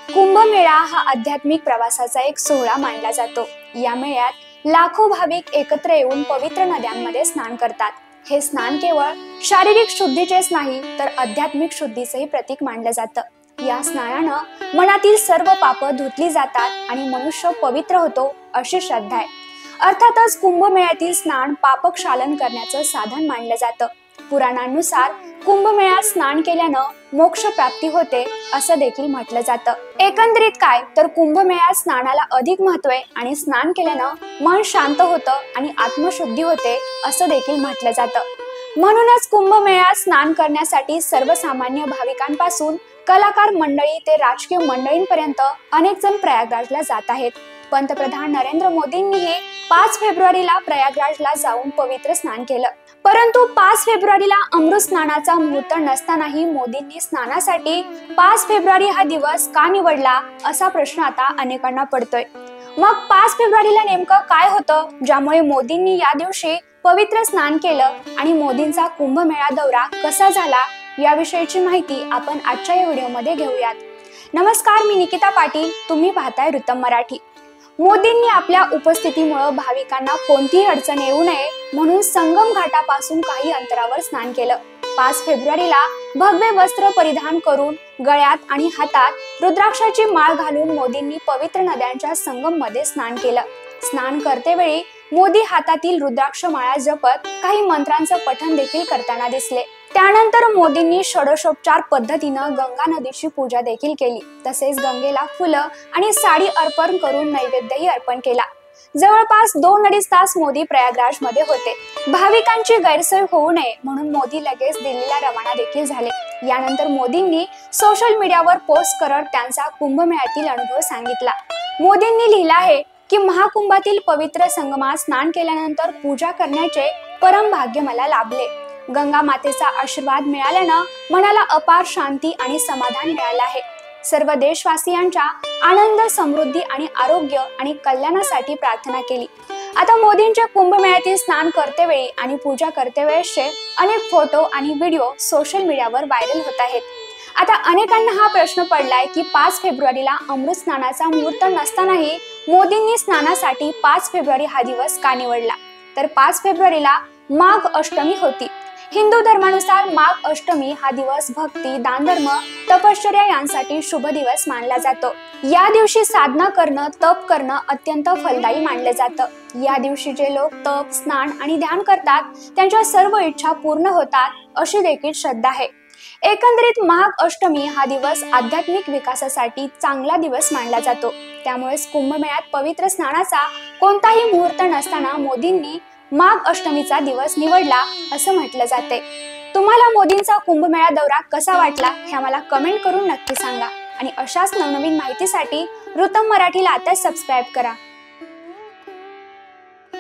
कुंभमेळा हा आध्यात्मिक प्रवासाचा एक सोहळा मानला जातो। या मेळ्यात लाखो भाविक एकत्र येऊन पवित्र नद्यांमध्ये स्नान करतात। हे स्नान केवळ शारीरिक शुद्धीचेच नाही तर आध्यात्मिक शुद्धीचेही प्रतीक मानलं जातं। या स्नानानं मनातील सर्व पापं धुतली जातात आणि मनुष्य पवित्र होतो अशी श्रद्धा आहे। अर्थातच कुंभमेळ्यातील स्नान पापक्षालन करण्याचं साधन मानलं जातं। पुराणांनुसार कुंभमेळ्यात स्नान केल्यानं मोक्ष प्राप्ती होते असं देखील म्हटलं जातं। एकंदरीत काय तर कुंभमेळ्यात स्नानाला अधिक महत्त्व आहे आणि स्नान केल्यानं मन शांत होतं आणि आत्मशुद्धी होते असं देखील म्हटलं जातं। म्हणूनच कुंभमेळ्यात स्नान करण्यासाठी सर्वसामान्य भाविकांपासून कलाकार मंडळी ते राजकीय मंडळींपर्यंत अनेक जण प्रयागराजला जात आहेत। पंतप्रधान नरेंद्र मोदींनीही 5 फेब्रुवारीला प्रयागराजला जाऊन पवित्र स्नान केलं। परंतु 5 फेब्रुवारीला अमृत स्नानाचा मुहूर्त नसतानाही मोदींनी स्नानासाठी 5 फेब्रुवारी हा दिवस का निवडला असा प्रश्न आता अनेकांना पडतोय। मग 5 फेब्रुवारीला नेमकं काय होतं ज्यामुळे मोदींनी या दिवशी पवित्र स्नान केलं आणि मोदींचा कुंभमेळा दौरा कसा झाला याविषयीची माहिती आपण आजच्या या व्हिडिओमध्ये घेऊयात। नमस्कार, मी निकिता पाटील, तुम्ही पाहताय वृत्तम मराठी। मोदींनी आपल्या उपस्थितीमुळे भाविकांना कोणतीही अडचण येऊ नये म्हणून संगम घाटापासून काही अंतरावर स्नान केलं। 5 फेब्रुवारीला भगवे वस्त्र परिधान करून गळ्यात आणि हातात रुद्राक्षाची माळ घालून मोदींनी पवित्र नद्यांच्या संगम मध्ये स्नान केलं। स्नान करतेवेळी मोदी हातातील रुद्राक्ष माळा जपत काही मंत्रांचं पठण देखील करताना दिसले। त्यानंतर मोदींनी षोडशोपचार पद्धतीनं गंगा नदीची पूजा देखील केली। तसेच गंगेला फुलं आणि साडी अर्पण करून नैवेद्यही अर्पण केला। जवळपास 2-2.5 तास मोदी प्रयागराज मध्ये होते। भाविकांची गैरसोय होऊ नये म्हणून मोदी लगेच दिल्लीला रवाना देखील झाले। यानंतर मोदींनी सोशल मीडियावर पोस्ट करत त्यांचा कुंभमेळ्यातील अनुभव सांगितला। मोदींनी लिहिलं आहे की महाकुंभातील पवित्र संगमात स्नान केल्यानंतर पूजा करण्याचे परम भाग्य मला लाभले। गंगा मातेचा आशीर्वाद मिळाल्यानं मनाला अपार शांती आणि समाधान मिळालं आहे। सर्व देशवासियांच्या आनंद, समृद्धी आणि आरोग्य आणि कल्याणासाठी प्रार्थना केली। आता मोदींच्या कुंभमेळ्यातील स्नान करतेवेळी आणि पूजा करतेवेळेसचे अनेक फोटो आणि व्हिडिओ सोशल मीडियावर व्हायरल होत आहेत। आता अनेकांना हा प्रश्न पडलाय की 5 फेब्रुवारीला अमृत स्नानाचा मुहूर्त नसतानाही मोदींनी स्नानासाठी 5 फेब्रुवारी हा दिवस का निवडला। तर 5 फेब्रुवारीला माघ अष्टमी होती। हिंदू धर्मानुसार माघ अष्टमी हा दिवस भक्ती, दानधर्म, तपश्चर्या यांसाठी शुभ दिवस मानला जातो। या दिवशी साधना करणं, तप करणं अत्यंत फलदायी मानलं जातं। या दिवशी जे लोक तप, स्नान आणि ध्यान करतात त्यांच्या सर्व इच्छा पूर्ण होतात अशी देखील श्रद्धा आहे। एकंदरीत माघ अष्टमी हा दिवस आध्यात्मिक विकासासाठी चांगला दिवस मानला जातो। त्यामुळेच कुंभमेळ्यात पवित्र स्नानाचा कोणताही मुहूर्त नसताना मोदींनी माघ अष्टमीचा दिवस निवडला असं म्हटलं जाते। तुम्हाला मोदींचा कुंभमेळा दौरा कसा वाटला हे आम्हाला कमेंट करून नक्की सांगा आणि अशाच नवनवीन माहितीसाठी वृत्तम मराठीला आता सबस्क्राईब करा।